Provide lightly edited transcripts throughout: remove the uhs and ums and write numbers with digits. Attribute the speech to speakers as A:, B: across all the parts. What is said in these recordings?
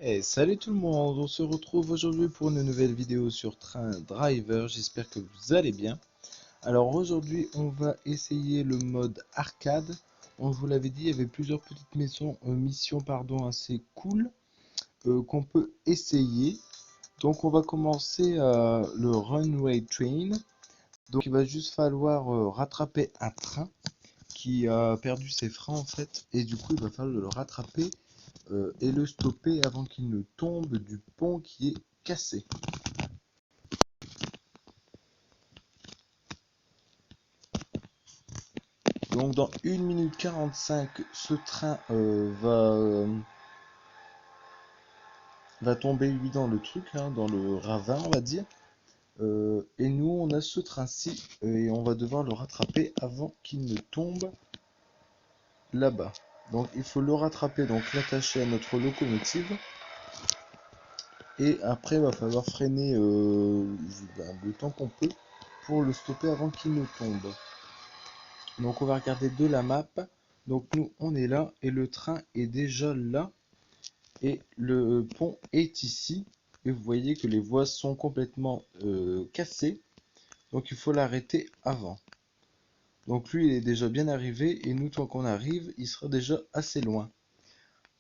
A: Et salut tout le monde, on se retrouve aujourd'hui pour une nouvelle vidéo sur Train Driver, j'espère que vous allez bien. Alors aujourd'hui on va essayer le mode arcade. On vous l'avait dit, il y avait plusieurs petites missions assez cool qu'on peut essayer. Donc on va commencer le Runway Train. Donc il va juste falloir rattraper un train qui a perdu ses freins en fait, et du coup il va falloir le rattraper et le stopper avant qu'il ne tombe du pont qui est cassé. Donc dans 1 minute 45, ce train va tomber lui dans le truc, hein, dans le ravin on va dire. Et nous on a ce train-ci et on va devoir le rattraper avant qu'il ne tombe là-bas. Donc il faut le rattraper, donc l'attacher à notre locomotive. Et après il va falloir freiner le temps qu'on peut pour le stopper avant qu'il ne tombe. Donc on va regarder de la map. Donc nous on est là et le train est déjà là et le pont est ici. Et vous voyez que les voies sont complètement cassées. Donc il faut l'arrêter avant. Donc lui il est déjà bien arrivé et nous tant qu'on arrive il sera déjà assez loin.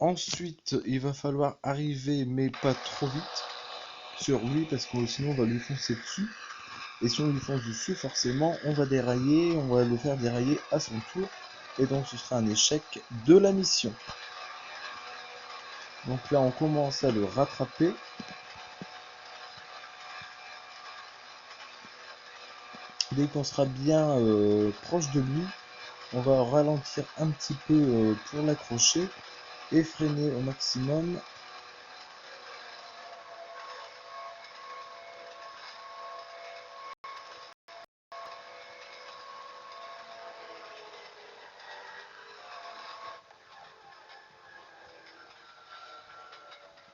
A: Ensuite il va falloir arriver mais pas trop vite sur lui parce que sinon on va lui foncer dessus. Et si on lui fonce dessus, forcément, on va dérailler, on va le faire dérailler à son tour. Et donc, ce sera un échec de la mission. Donc là, on commence à le rattraper. Dès qu'on sera bien proche de lui, on va ralentir un petit peu pour l'accrocher et freiner au maximum.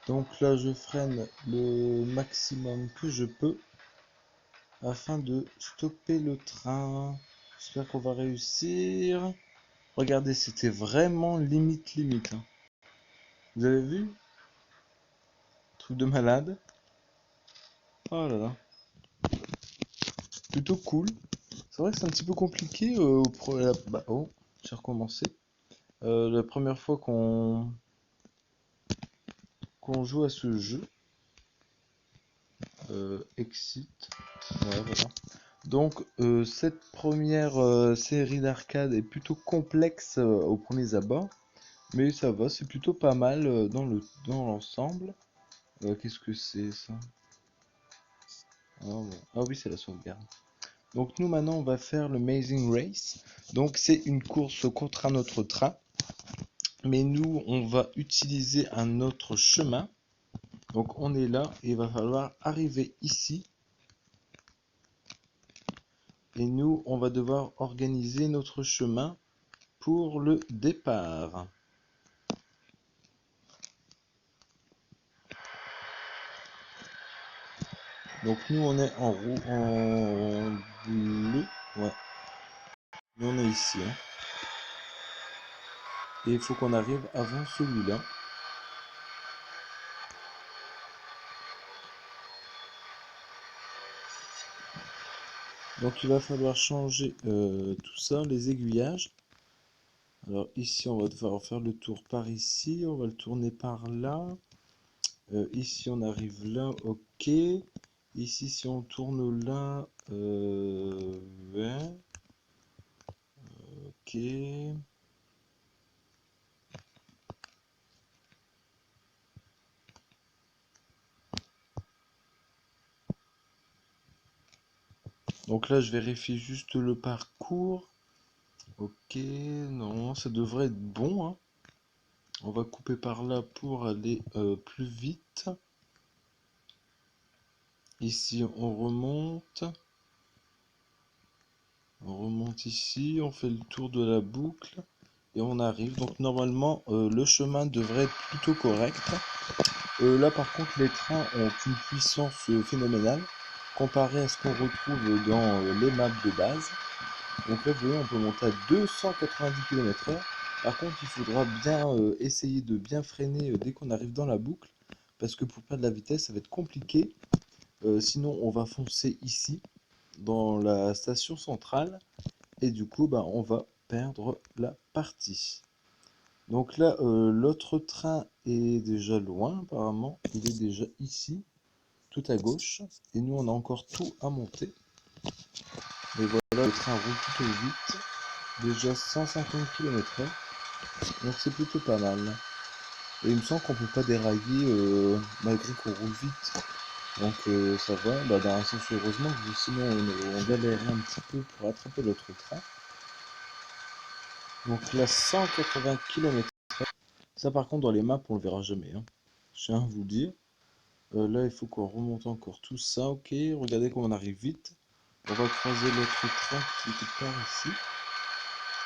A: Donc là, je freine le maximum que je peux afin de stopper le train. J'espère qu'on va réussir. Regardez, c'était vraiment limite. Hein. Vous avez vu? Truc de malade. Oh là là. Plutôt cool. C'est vrai que c'est un petit peu compliqué. Oh, j'ai recommencé. La première fois qu'on joue à ce jeu. Exit. Ouais, voilà. Donc, cette première série d'arcade est plutôt complexe aux premiers abords. Mais ça va, c'est plutôt pas mal dans l'ensemble. Qu'est-ce que c'est ça? Ah oui, c'est la sauvegarde. Donc nous maintenant on va faire le Amazing Race. Donc c'est une course contre un autre train. Mais nous on va utiliser un autre chemin. Donc on est là et il va falloir arriver ici. Et nous on va devoir organiser notre chemin pour le départ. Donc nous on est en bleu. Ouais. Nous on est ici. Hein. Et il faut qu'on arrive avant celui-là. Donc il va falloir changer tout ça, les aiguillages. Alors ici on va devoir faire le tour par ici, on va le tourner par là. Ici on arrive là, ok. Ici si on tourne là, 20. Ok. Donc là je vérifie juste le parcours. Ok, non, ça devrait être bon. Hein. On va couper par là pour aller plus vite. Ici on remonte. On remonte ici, on fait le tour de la boucle et on arrive. Donc normalement le chemin devrait être plutôt correct. Là par contre les trains ont une puissance phénoménale comparé à ce qu'on retrouve dans les maps de base. Donc là vous voyez on peut monter à 290 km/h Par contre, il faudra bien essayer de bien freiner dès qu'on arrive dans la boucle, parce que pour perdre la vitesse, ça va être compliqué. Sinon, on va foncer ici, dans la station centrale, et du coup, bah, on va perdre la partie. Donc là, l'autre train est déjà loin, apparemment. Il est déjà ici, tout à gauche. Et nous, on a encore tout à monter. Et voilà, le train roule plutôt vite. Déjà 150 km/h. Donc c'est plutôt pas mal. Et il me semble qu'on peut pas dérailler malgré qu'on roule vite. Donc ça va. Bah, dans un sens, heureusement, sinon on galérait un petit peu pour attraper l'autre train. Donc là, 180 km/h. Ça, par contre, dans les maps, on le verra jamais, hein. Je tiens à vous le dire. Là, il faut qu'on remonte encore tout ça. Ok, regardez comme on arrive vite. On va croiser l'autre train qui est quelque part ici.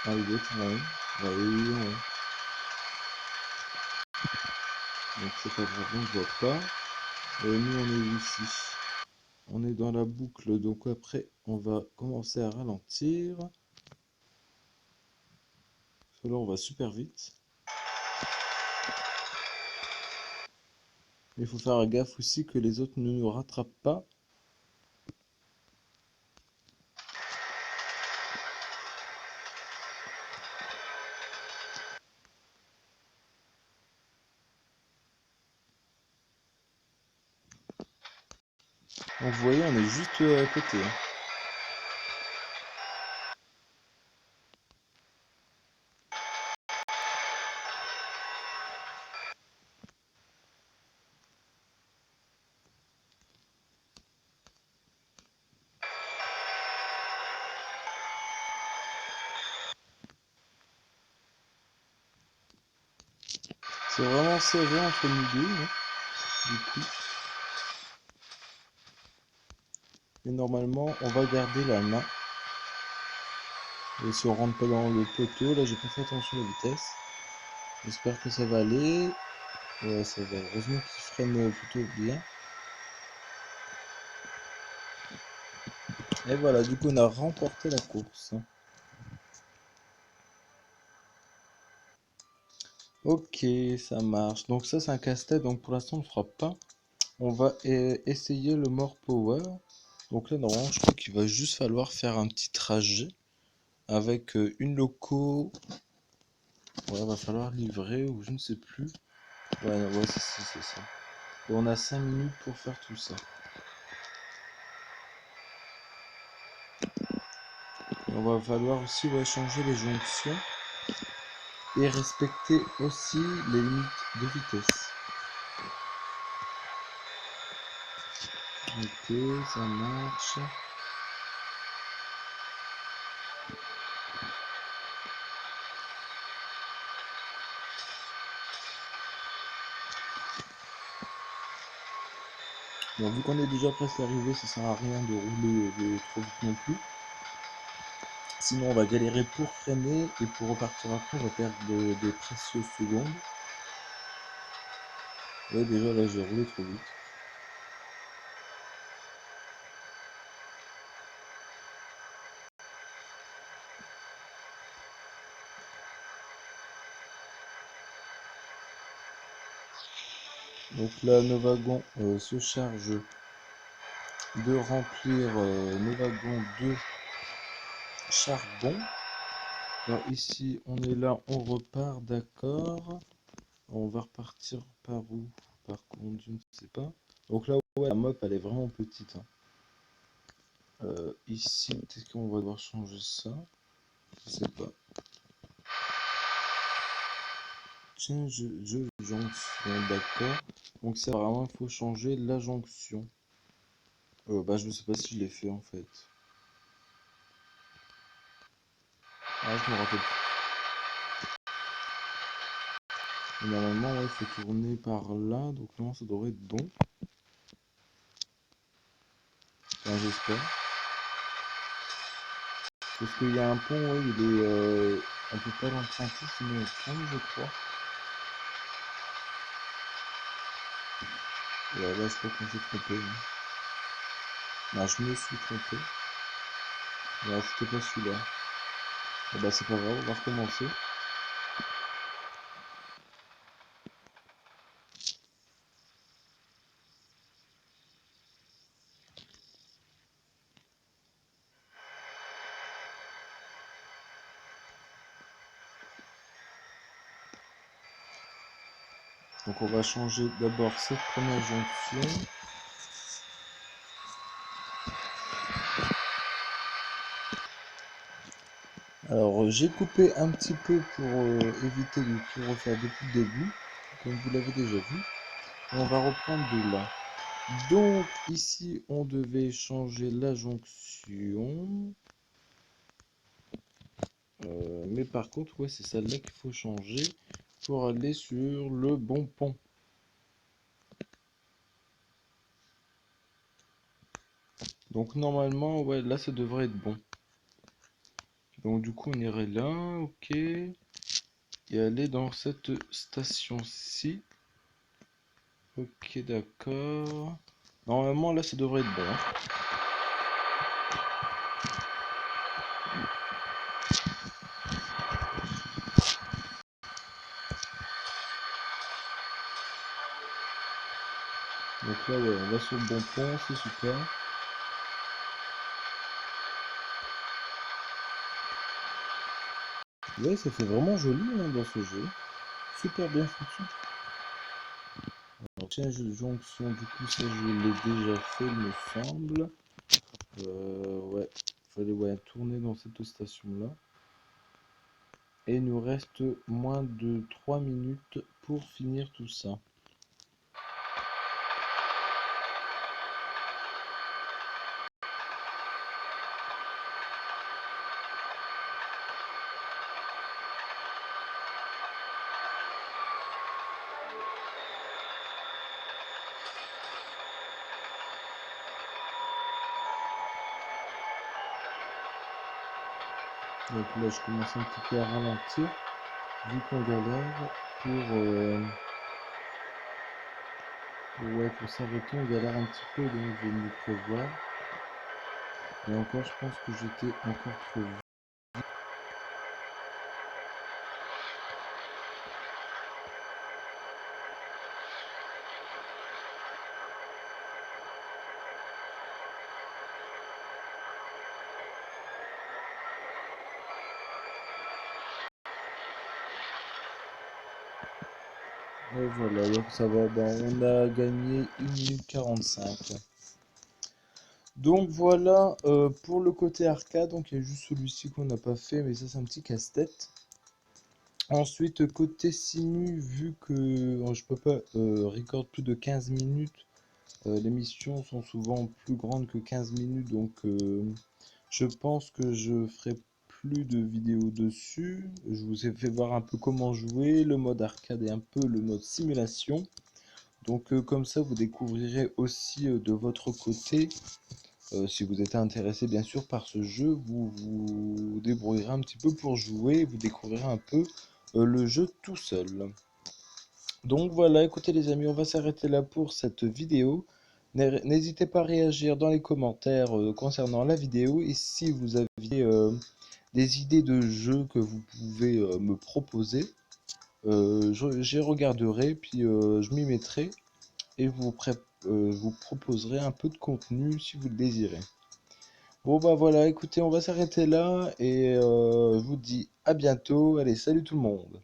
A: Ah, il est en haut. Ouais, il est en haut. Donc c'est pas grave, on ne voit pas. Nous, on est ici. On est dans la boucle, donc après, on va commencer à ralentir. Parce que là, on va super vite. Il faut faire gaffe aussi que les autres ne nous rattrapent pas. Donc vous voyez, on est juste à côté, hein. C'est vraiment serré entre nous deux, hein, du coup. Et normalement, on va garder la main. Et si on rentre pas dans le poteau, là j'ai pas fait attention à la vitesse. J'espère que ça va aller. Ouais, ça va. Heureusement qu'il freine plutôt bien. Et voilà, du coup on a remporté la course. Ok, ça marche. Donc ça c'est un casse-tête, donc pour l'instant on ne le fera pas. On va essayer le More Power. Donc là normalement je crois qu'il va juste falloir faire un petit trajet avec une loco. Ouais, va falloir livrer ou je ne sais plus. Ouais, ouais c'est ça. Et on a 5 minutes pour faire tout ça. On va falloir aussi changer les jonctions et respecter aussi les limites de vitesse. Ok, ça marche. Bon, vu qu'on est déjà presque arrivé, ça sert à rien de rouler trop vite non plus. Sinon, on va galérer pour freiner et pour repartir après, on va perdre des précieuses secondes. Ouais, déjà là, j'ai roulé trop vite. Donc là, nos wagons se chargent de remplir nos wagons de charbon. Alors ici, on est là, on repart, d'accord. On va repartir par où? Par contre, je ne sais pas. Donc là, ouais, la map, elle est vraiment petite, hein. Ici, peut-être qu'on va devoir changer ça. Je sais pas. Change de jonction, d'accord. Donc ça, vraiment, il faut changer la jonction. Bah, je ne sais pas si je l'ai fait en fait. Ah, je me rappelle plus. Normalement, ouais, il faut tourner par là. Donc non, ça devrait être bon. Enfin, j'espère. Parce qu'il y a un pont, ouais, il est, on peut pas l'emprunter sinon on tombe, je crois. Ouais, là, je crois qu'on s'est trompé, hein. Non, je me suis trompé. Ouais, c'était pas celui-là. Ah bah, c'est pas grave, on va recommencer. Donc on va changer d'abord cette première jonction. Alors j'ai coupé un petit peu pour éviter de tout refaire depuis le début, comme vous l'avez déjà vu. On va reprendre de là. Donc ici on devait changer la jonction. Mais par contre, ouais, c'est celle-là qu'il faut changer pour aller sur le bon pont. Donc normalement, ouais, là ça devrait être bon. Donc du coup on irait là, ok. Et aller dans cette station-ci. Ok, d'accord. Normalement là ça devrait être bon, hein. Donc là, ouais, on va sur le bon pont, c'est super. Ouais, ça fait vraiment joli hein, dans ce jeu. Super bien foutu. Alors, tiens, jonction, du coup, ça je l'ai déjà fait, il me semble. Ouais, fallait ouais, tourner dans cette station-là. Et il nous reste moins de 3 minutes pour finir tout ça. Donc là, je commence un petit peu à ralentir, vu qu'on galère ouais, pour s'arrêter, on galère un petit peu, donc je vais me prévoir. Et encore, je pense que j'étais encore trop vite. Et voilà, donc ça va, ben, on a gagné 1 minute 45. Donc voilà, pour le côté arcade, donc il y a juste celui-ci qu'on n'a pas fait, mais ça c'est un petit casse-tête. Ensuite, côté simu, vu que je peux pas record plus de 15 minutes, les missions sont souvent plus grandes que 15 minutes, donc je pense que je ferai plus de vidéos dessus. Je vous ai fait voir un peu comment jouer, le mode arcade et un peu le mode simulation. Donc comme ça, vous découvrirez aussi de votre côté, si vous êtes intéressé bien sûr par ce jeu, vous vous débrouillerez un petit peu pour jouer, vous découvrirez un peu le jeu tout seul. Donc voilà, écoutez les amis, on va s'arrêter là pour cette vidéo. N'hésitez pas à réagir dans les commentaires concernant la vidéo et si vous aviez des idées de jeux que vous pouvez me proposer, j'y regarderai puis je m'y mettrai et je vous proposerai un peu de contenu si vous le désirez. Bon bah voilà, écoutez, on va s'arrêter là et je vous dis à bientôt. Allez, salut tout le monde.